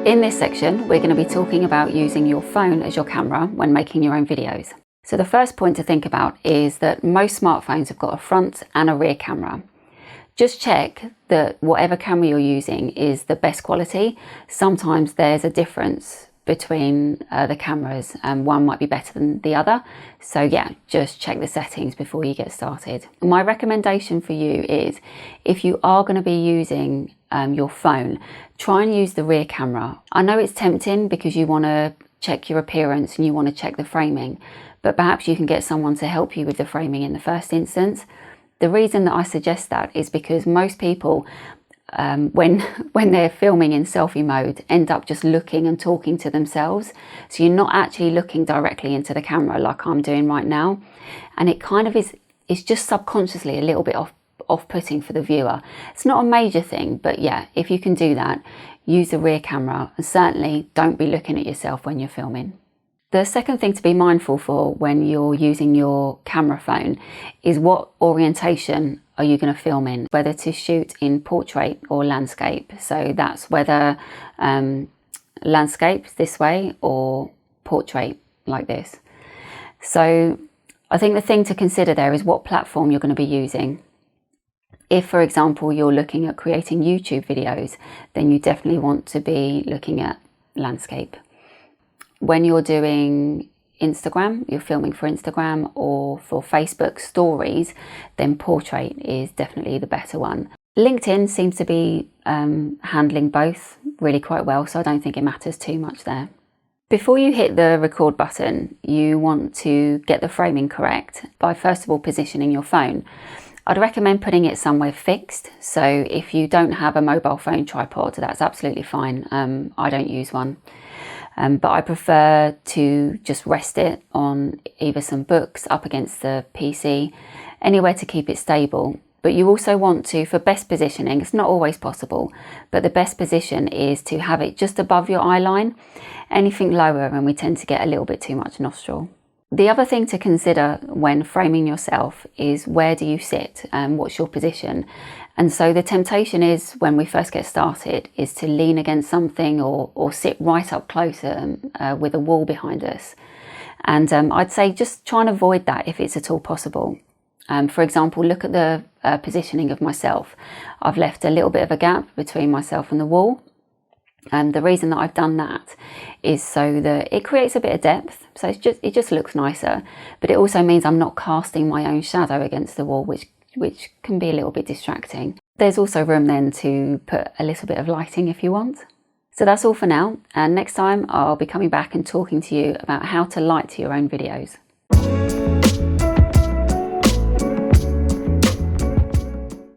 In this section, we're going to be talking about using your phone as your camera when making your own videos. So the first point to think about is that most smartphones have got a front and a rear camera. Just check that whatever camera you're using is the best quality. Sometimes there's a difference between the cameras and one might be better than the other. So yeah, just check the settings before you get started. My recommendation for you is if you are going to be using your phone, try and use the rear camera. I know it's tempting because you want to check your appearance and you want to check the framing, but perhaps you can get someone to help you with the framing in the first instance. The reason that I suggest that is because most people when they're filming in selfie mode end up just looking and talking to themselves, so you're not actually looking directly into the camera like I'm doing right now, and it kind of is just subconsciously a little bit off-putting for the viewer. It's not a major thing, but yeah, if you can do that, use the rear camera, and certainly don't be looking at yourself when you're filming. The second thing to be mindful for when you're using your camera phone is what orientation are you going to film in, whether to shoot in portrait or landscape. So that's whether landscape this way or portrait like this. So I think the thing to consider there is what platform you're going to be using. If, for example, you're looking at creating YouTube videos, then you definitely want to be looking at landscape. When you're doing Instagram, you're filming for Instagram or for Facebook stories, then portrait is definitely the better one. LinkedIn seems to be handling both really quite well, so I don't think it matters too much there. Before you hit the record button, you want to get the framing correct by first of all positioning your phone. I'd recommend putting it somewhere fixed. So if you don't have a mobile phone tripod, that's absolutely fine. I don't use one. But I prefer to just rest it on either some books up against the PC, anywhere to keep it stable. But you also want to, for best positioning, it's not always possible, but the best position is to have it just above your eye line. Anything lower and we tend to get a little bit too much nostril. The other thing to consider when framing yourself is where do you sit and what's your position. And so the temptation is, when we first get started, is to lean against something or sit right up closer with a wall behind us. And I'd say just try and avoid that if it's at all possible. For example, look at the positioning of myself. I've left a little bit of a gap between myself and the wall. And the reason that I've done that is so that it creates a bit of depth. So it just looks nicer, but it also means I'm not casting my own shadow against the wall, which can be a little bit distracting. There's also room then to put a little bit of lighting if you want. So that's all for now. And next time I'll be coming back and talking to you about how to light your own videos.